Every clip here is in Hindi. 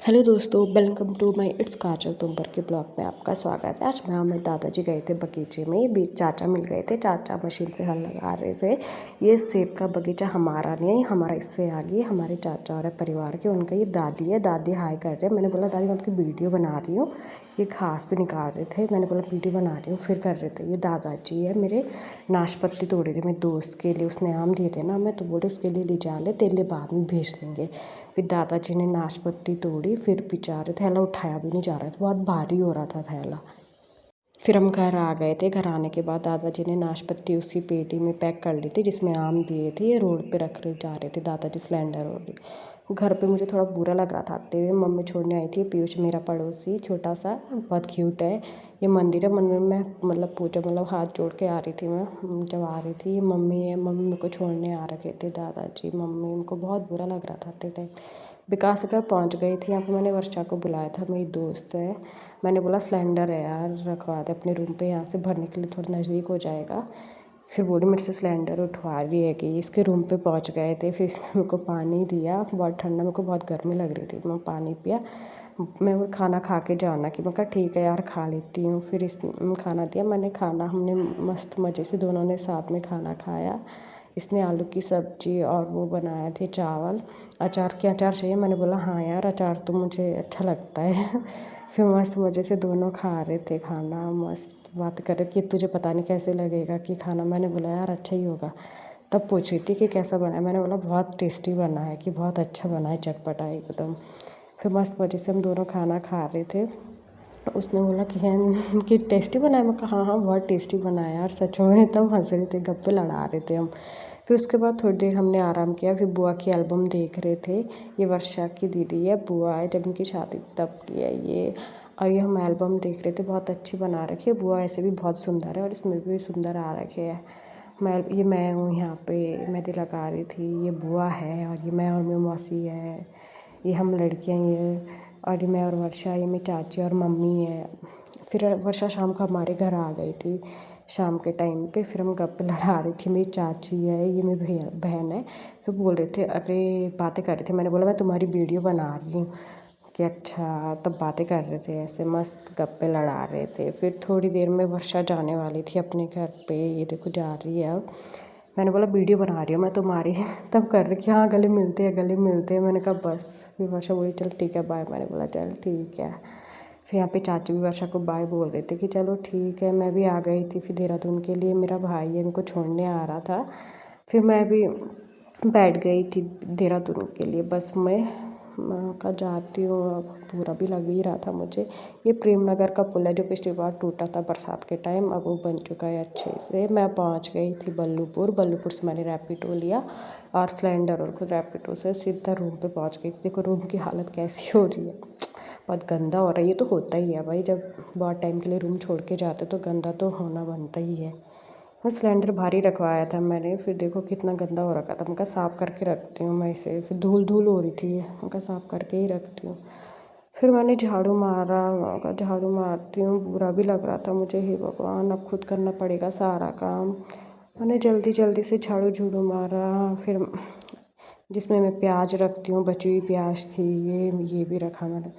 हेलो दोस्तों, वेलकम टू माय इट्स काजल तुंबर के ब्लॉग में आपका स्वागत है। आज मैं और मेरे दादाजी गए थे बगीचे में। बीच चाचा मिल गए थे। चाचा मशीन से हल लगा रहे थे। ये सेब का बगीचा हमारा नहीं है, हमारा इससे आगे हमारे चाचा और परिवार के, उनका ये दादी है। दादी हाय कर रहे हैं। मैंने बोला दादी मैं आपकी वीडियो बना रही हूँ। ये घास भी निकाल रहे थे। मैंने बोला वीडियो बना रही हूँ, फिर कर रहे थे। ये दादाजी है मेरे, नाशपाती तोड़े थे मेरे दोस्त के लिए। उसने आम दिए थे ना, मैं तो बोले उसके लिए ले जा ले, तेरे लिए बाद में भेज देंगे। फिर दादाजी ने नाशपाती तोड़ी, फिर बेचारे थैला उठाया भी नहीं जा रहा था, बहुत भारी हो रहा था थैला। फिर हम घर आ गए थे। घर आने के बाद दादाजी ने नाशपाती उसी पेटी में पैक कर ली थी जिसमें आम दिए थे। ये रोड पे रख रहे जा रहे थे दादाजी सिलेंडर। और घर पे मुझे थोड़ा बुरा लग रहा था आते हुए। मम्मी छोड़ने आई थी। पीयूष मेरा पड़ोसी छोटा सा, बहुत क्यूट है। ये मंदिर है, मंदिर में मतलब पूजा, मतलब हाथ जोड़ के आ रही थी मैं जब आ रही थी। ये मम्मी है, मम्मी मेरे को छोड़ने आ रखे थे दादाजी। मम्मी, उनको बहुत बुरा लग रहा था आते टाइम। विकास घर पहुंच गई थी। यहाँ पे मैंने वर्षा को बुलाया था, मेरी दोस्त है। मैंने बोला सिलेंडर है यार, रखवा दे अपने रूम पे, यहाँ से भरने के लिए थोड़ा नज़दीक हो जाएगा। फिर बोली मेरे से सिलेंडर उठवा रही है कि इसके रूम पे पहुँच गए थे। फिर इसने मेरे को पानी दिया, बहुत ठंडा, मेरे को बहुत गर्मी लग रही थी। मैं पानी पिया। मैं वो खाना खा के जाना कि मैं कहा ठीक है यार खा लेती हूँ। फिर इसने खाना दिया। मैंने खाना, हमने मस्त मज़े से दोनों ने साथ में खाना खाया। इसने आलू की सब्ज़ी और वो बनाए थे चावल। अचार, के अचार चाहिए? मैंने बोला हाँ यार अचार तो मुझे अच्छा लगता है। फिर मस्त मज़े से दोनों खा रहे थे खाना, मस्त बात कर रहे कि तुझे पता नहीं कैसे लगेगा कि खाना। मैंने बोला यार अच्छा ही होगा। तब पूछ रही थी कि कैसा बना है। मैंने बोला बहुत टेस्टी बना है, कि बहुत अच्छा बना है, चटपटा एकदम। फिर मस्त मज़े से हम दोनों खाना खा रहे थे। उसने बोला कि है कि टेस्टी बना है। मैं कहा हाँ हाँ बहुत टेस्टी बना है यार सच में। तब हंस रहे थे, गप्पे लड़ा रहे थे हम। फिर उसके बाद थोड़ी देर हमने आराम किया। फिर बुआ की एल्बम देख रहे थे। ये वर्षा की दीदी है, बुआ है, जब इनकी शादी तब की है ये। और ये हम एल्बम देख रहे थे, बहुत अच्छी बना रखी है। बुआ ऐसे भी बहुत सुंदर है और इसमें भी सुंदर आ रखे है। मैं हूँ यहाँ पे, मेहंदी लगा रही थी। ये बुआ है और ये मैं और मेरी मौसी है। ये हम लड़कियाँ ही हैं। और ये मैं और वर्षा, ये मेरी चाची और मम्मी है। फिर वर्षा शाम को हमारे घर आ गई थी शाम के टाइम पे। फिर हम गप्पे लड़ा रही थी। मेरी चाची है, ये मेरी भैया बहन है। फिर बोल रहे थे, अरे बातें कर रहे थे। मैंने बोला मैं तुम्हारी वीडियो बना रही हूँ। कि अच्छा, तब बातें कर रहे थे, ऐसे मस्त गप्पे लड़ा रहे थे। फिर थोड़ी देर में वर्षा जाने वाली थी अपने घर पे। ये देखो जा रही है अब। मैंने बोला वीडियो बना रही हूँ मैं तुम्हारी। तब कर रही कि हाँ गले मिलते हैं, गले मिलते हैं। मैंने कहा बस। फिर वर्षा बोली चल ठीक है बाय। मैंने बोला चल ठीक है। फिर यहाँ पे चाची भी वर्षा को बाय बोल रहे थे कि चलो ठीक है। मैं भी आ गई थी फिर देहरादून के लिए। मेरा भाई है, इनको छोड़ने आ रहा था। फिर मैं भी बैठ गई थी देहरादून के लिए बस में। मैं कहा जाती हूँ, अब पूरा भी लग ही रहा था मुझे। ये प्रेम नगर का पुल है जो पिछली बार टूटा था बरसात के टाइम, अब वो बन चुका है अच्छे से। मैं पहुँच गई थी बल्लूपुर। बल्लूपुर से मैंने रैपिडो लिया और सिलेंडर, और खुद रैपिडो से सीधा रूम पे पहुँच गई। देखो रूम की हालत कैसी हो रही है, बहुत गंदा हो रहा है। ये तो होता ही है भाई, जब बहुत टाइम के लिए रूम छोड़ के जाते तो गंदा तो होना बनता ही है। मैं सिलेंडर भारी रखवाया था मैंने। फिर देखो कितना गंदा हो रखा था। मैं कहा साफ़ करके रखती हूँ मैं इसे। फिर धूल धूल हो रही थी, मैं कहा साफ़ करके ही रखती हूँ। फिर मैंने झाड़ू मारा। मैं कहा झाड़ू मारती हूँ, बुरा भी लग रहा था मुझे। हे भगवान, अब खुद करना पड़ेगा सारा काम। मैंने जल्दी जल्दी से झाड़ू झूड़ू मारा। फिर जिसमें मैं प्याज रखती हूँ, बची हुई प्याज थी, ये भी रखा मैंने।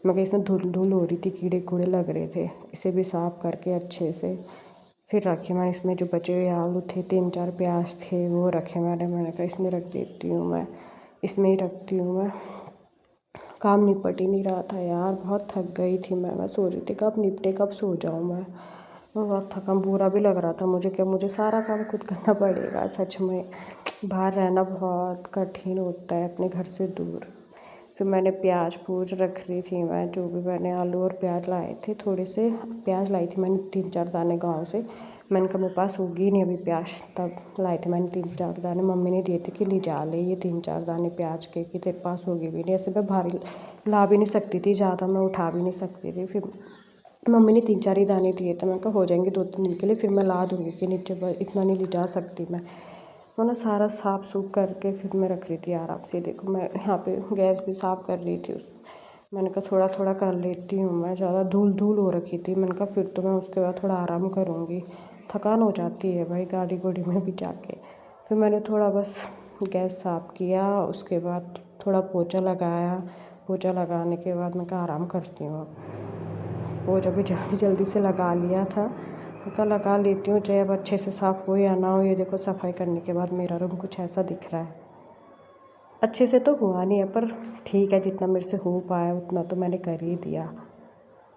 मैं कहा इसमें धुल धुल हो रही थी, कीड़े कूड़े लग रहे थे, इसे भी साफ़ करके अच्छे से फिर रखे मैंने। इसमें जो बचे हुए आलू थे, 3-4 प्याज थे, वो रखे मैंने कहा इसमें रख देती हूँ मैं, इसमें ही रखती हूँ मैं। काम निपट ही नहीं रहा था यार, बहुत थक गई थी मैं सो रही थी कब निपटे कब सो जाऊँ मैं बहुत थका। बुरा भी लग रहा था मुझे, क्या मुझे सारा काम खुद करना पड़ेगा सच में। बाहर रहना बहुत कठिन होता है अपने घर से दूर। फिर मैंने प्याज पूज रख रही थी मैं, जो भी मैंने आलू और प्याज लाए थे, थोड़े से प्याज लाई थी मैंने 3-4 दाने गाँव से। मैंने कहा मेरे पास होगी नहीं अभी प्याज, तब लाए थे मैंने 3-4 दाने। मम्मी ने दिए थे कि ले जा ले ये 3-4 दाने प्याज के, कि तेरे पास होगी भी नहीं। ऐसे मैं भारी ला भी नहीं सकती थी, ज़्यादा मैं उठा भी नहीं सकती थी। फिर मम्मी ने 3-4 ही दाने दिए थे। मैंने कहा हो जाएंगे 2-3 दिन के लिए, फिर मैं ला दूँगी कि नीचे इतना नहीं ले जा सकती मैं ना सारा साफ़ सूफ करके फिर मैं रख रही थी आराम से। देखो मैं यहाँ पे गैस भी साफ़ कर रही थी मैंने कहा थोड़ा थोड़ा कर लेती हूँ मैं, ज़्यादा धूल धूल हो रखी थी। मैंने कहा फिर तो मैं उसके बाद थोड़ा आराम करूँगी, थकान हो जाती है भाई गाड़ी गुड़ी में भी जाके। फिर मैंने थोड़ा बस गैस साफ़ किया, उसके बाद थोड़ा पोछा लगाया, पोछा लगाने के बाद मैं कहा आराम करती हूँ। अब पोछा भी जल्दी जल्दी से लगा लिया था, मैं कहा लगा लेती हूँ, चाहे अब अच्छे से साफ़ हो या ना हो। ये देखो सफाई करने के बाद मेरा रूम कुछ ऐसा दिख रहा है। अच्छे से तो हुआ नहीं है, पर ठीक है, जितना मेरे से हो पाया उतना तो मैंने कर ही दिया।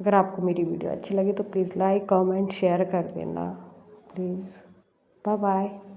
अगर आपको मेरी वीडियो अच्छी लगी तो प्लीज़ लाइक कमेंट शेयर कर देना प्लीज़। Bye bye.